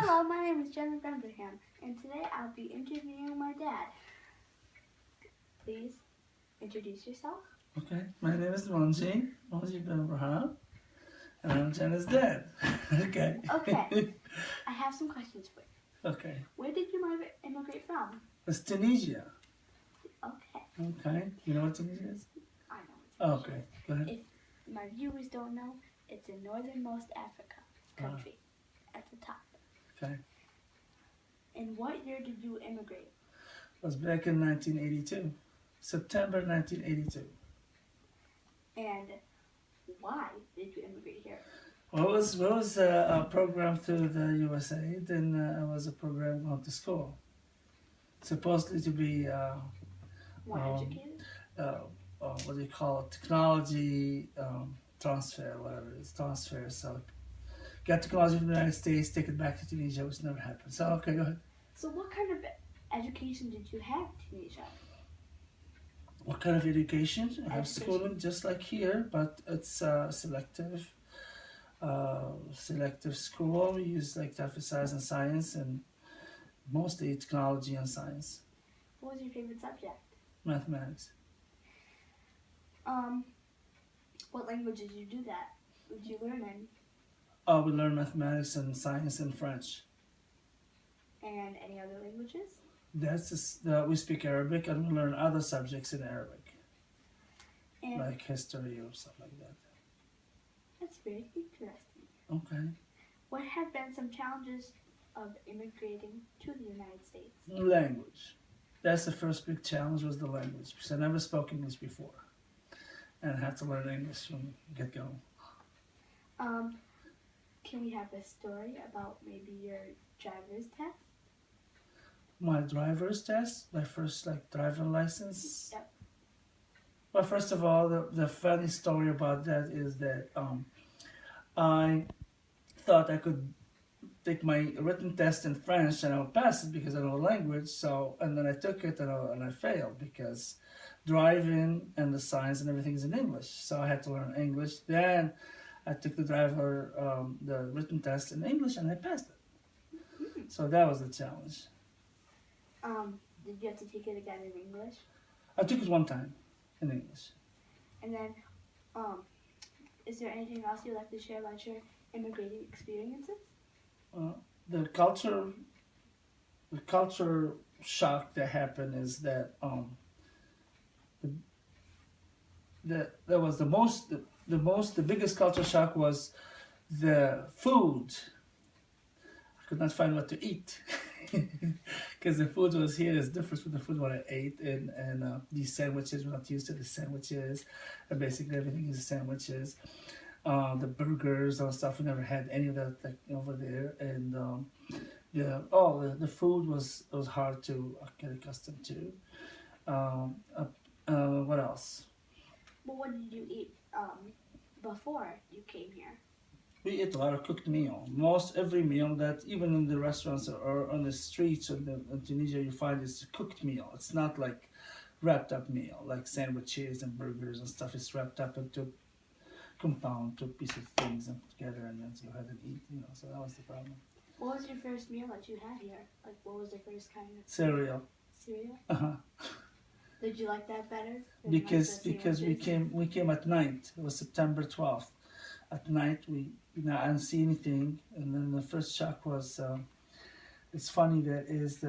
Hello, my name is Jenna Gunderham, and today I'll be interviewing my dad. Please introduce yourself. Okay, my name is Monji Benbraham, and I'm Jenna's dad. Okay. Okay, I have some questions for you. Okay. Where did you immigrate from? It's Tunisia. Okay. Okay. You know what Tunisia is? I know it's Okay. Go ahead. If my viewers don't know, it's in northernmost Africa country at the top. Okay. In what year did you immigrate? It was back in 1982. September 1982. And why did you immigrate here? Well, it was a program through the USA. Then it was a program going to school. Supposedly to be More educated? what do you call it? Technology transfer, whatever it is, transfer. So get technology from the United States, take it back to Tunisia, which never happened. So okay, go ahead. So what kind of education did you have in Tunisia? What kind of education? I have schooling just like here, but it's selective school. We use like to emphasize on science and mostly technology and science. What was your favorite subject? Mathematics. What language did you do that? Did you learn in? We learn mathematics and science and French. And any other languages? That's just, we speak Arabic and we learn other subjects in Arabic, And like history or stuff like that. that's very interesting. Okay. What have been some challenges of immigrating to the United States? Language. That's the first big challenge, was the language, because I never spoke English before. And I had to learn English from get-go. Can we have a story about maybe your driver's test? My driver's test, my first driving license. Yep. Well, first of all, the funny story about that is that I thought I could take my written test in French and I would pass it because I know the language. So, and then I took it and I failed because driving and the signs and everything is in English. So I had to learn English. Then I took the written test in English and I passed it. So that was the challenge. Did you have to take it again in English? I took it one time in English. And then, is there anything else you'd like to share about your immigrating experiences? The culture shock that happened is that the biggest culture shock was the food. I could not find what to eat because the food was here is different from the food what I ate, and these sandwiches, we're not used to the sandwiches, and basically everything is sandwiches. The burgers and stuff, we never had any of that over there, and the food was hard to get accustomed to. What else? Well, what did you eat before you came here? We ate a lot of cooked meal. Most every meal that even in the restaurants or on the streets in Tunisia you find is a cooked meal. It's not like wrapped up meal like sandwiches and burgers and stuff. It's wrapped up into compound, two pieces of things and together, and then you had to eat. So that was the problem. What was your first meal that you had here? Like, what was the first kind of Cereal. cereal? Uh-huh. Did you like that better? Because we came at night. It was September 12th. At night I didn't see anything, and then the first shock was. It's funny that is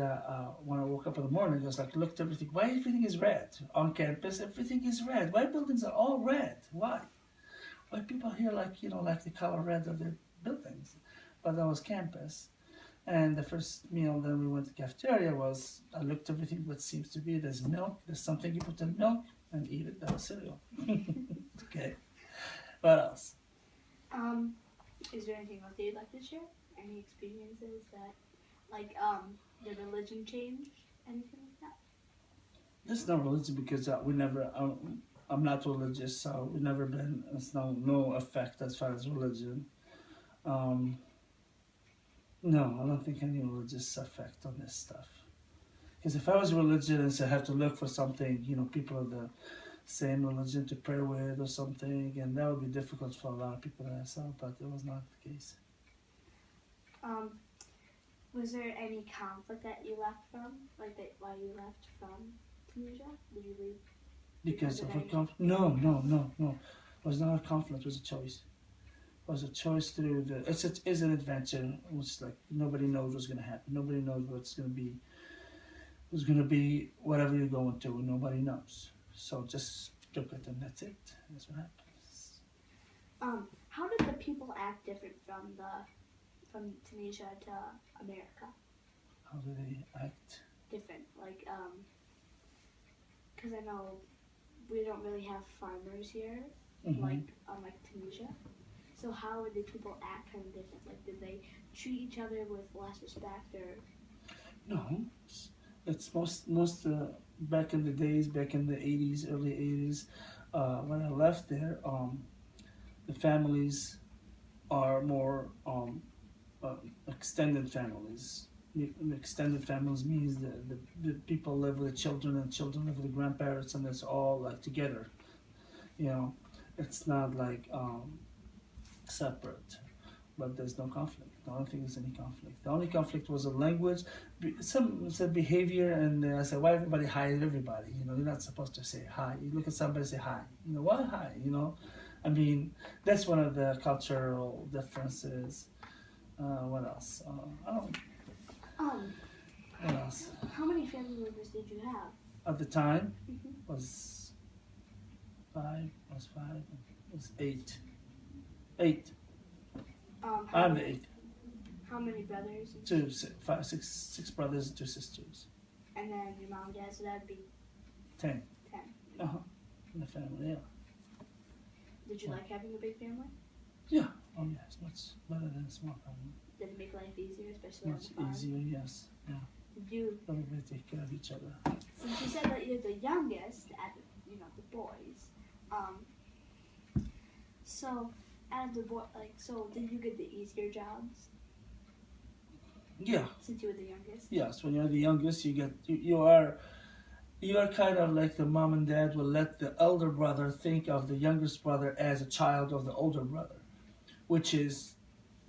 when I woke up in the morning, I was like, looked everything. Why everything is red on campus? Everything is red. Why buildings are all red? Why? Why people here like the color red of their buildings? But that was campus. And the first meal, then we went to the cafeteria, was I looked everything what seems to be, there's milk, there's something you put in milk and eat it, that was cereal. Okay. What else? Is there anything else that you'd like to share? Any experiences that, the religion changed? Anything like that? There's no religion because we never, I'm not religious, so we've never been, there's no effect as far as religion. No, I don't think any religious effect on this stuff. Because if I was religious, I have to look for something, people of the same religion to pray with or something, and that would be difficult for a lot of people that I saw, but it was not the case. Was there any conflict that you left from? Like that why you left from Tunisia? Did you leave Because of of a any conflict? No, no, no, no. It was not a conflict. It was a choice. It was a choice through the. It's an adventure. It's like nobody knows what's gonna happen. Nobody knows what's gonna be. What's gonna be whatever you're going to. Nobody knows. So just took it and that's it. That's what happens. How did the people act different from Tunisia to America? How do they act? Different, like because I know we don't really have farmers here, Mm-hmm. like Tunisia. So how would the people act kind of different? Like, did they treat each other with less respect or? No, it's most back in the days, back in the 80s, early 80s, when I left there, the families are more extended families. Extended families means the people live with the children and children live with the grandparents and it's all like together. You know, it's not like separate. But there's no conflict. I don't think there's any conflict. The only conflict was a language. Some said behavior, and I said, why everybody hi to everybody? You know, you're not supposed to say hi. You look at somebody and say hi. You know, why hi? You know, I mean, that's one of the cultural differences. What else? I don't. What else? How many family members did you have? At the time, Mhm. was five. Was eight. Eight. I'm the eighth. How many brothers? Two, six brothers and two sisters. And then your mom and dad, so that'd be 10. 10. In the family, yeah. Did you like having a big family? Yeah. Oh, yeah. It's much better than a small family. Did it make life easier, especially Much on the farm? easier, yes. Yeah. Did you, Everybody take care of each other. since you said that you're the youngest at the boys, so out of the boy, so did you get the easier jobs Yeah. since you were the youngest? Yes. When you're the youngest, you are kind of like the mom and dad will let the elder brother think of the youngest brother as a child of the older brother, which is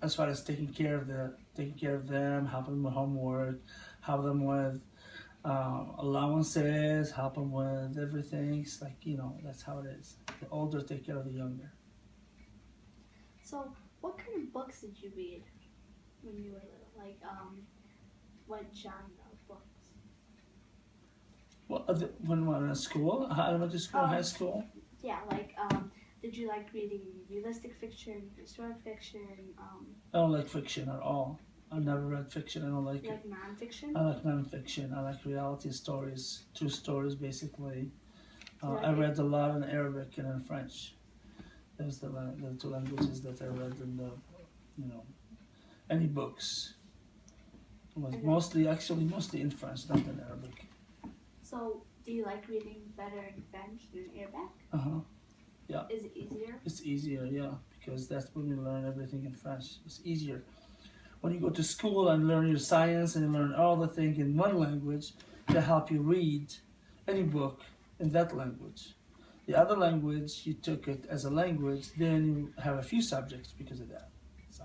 as far as taking care of them, helping them with homework, help them with allowances, help them with everything. It's like, that's how it is. The older take care of the younger. So what kind of books did you read when you were little? Like, what genre of books? Well, when we were in school, elementary school, high school. Yeah, like, did you like reading realistic fiction, historic fiction, I don't like fiction at all. I never read fiction. I don't like it. like nonfiction? I like nonfiction. I like reality stories, true stories, basically. Right. I read a lot in Arabic and in French. Those are the two languages that I read in the, any books. It was mostly in French, not in Arabic. So, do you like reading better in French than Arabic? Yeah. Is it easier? It's easier, yeah, because that's when you learn everything in French. It's easier. When you go to school and learn your science and you learn all the things in one language to help you read any book in that language. The other language, you took it as a language, then you have a few subjects because of that. So,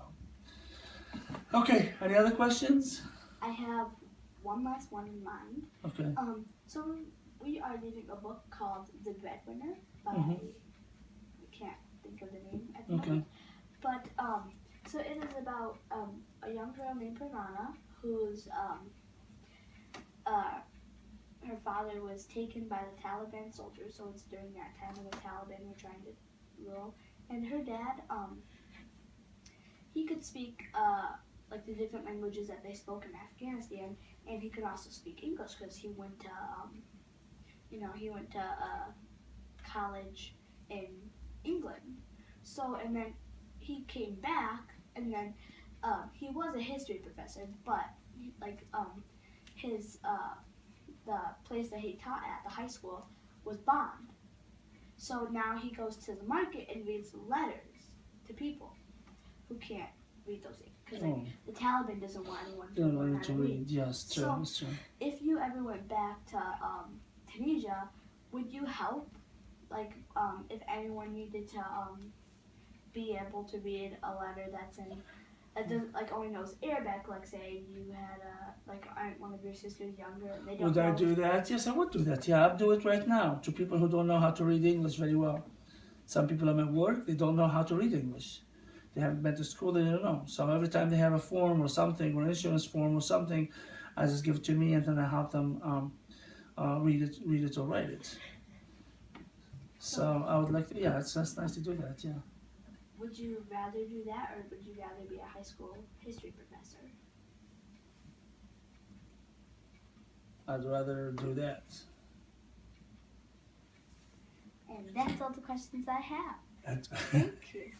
okay, any other questions? I have one last one in mind. Okay. So we are reading a book called The Breadwinner by, I can't think of the name at the moment. But, so it is about a young girl named Piranha whose her father was taken by the Taliban soldiers, so it's during that time when the Taliban were trying to rule. And her dad, he could speak like the different languages that they spoke in Afghanistan, and he could also speak English because he went to, college in England. So, and then he came back, and then he was a history professor, but the place that he taught at, the high school, was bombed. So now he goes to the market and reads letters to people who can't read those things. Because the Taliban doesn't want anyone to learn how to read. Yes, true, So, it's true. if you ever went back to Tunisia, would you help? Like, if anyone needed to be able to read a letter that's in that doesn't like only knows Arabic. Like say you had one of your sisters younger, and they don't. Would I do that? Yes, I would do that. Yeah, I'll do it right now to people who don't know how to read English very well. Some people I'm at work, they don't know how to read English. They haven't been to school, they don't know. So every time they have a form or something, or an insurance form or something, I just give it to me and then I help them read it or write it. So I would like to, yeah, that's nice to do that, yeah. Would you rather do that, or would you rather be a high school history professor? I'd rather do that. And that's all the questions I have. And Thank you.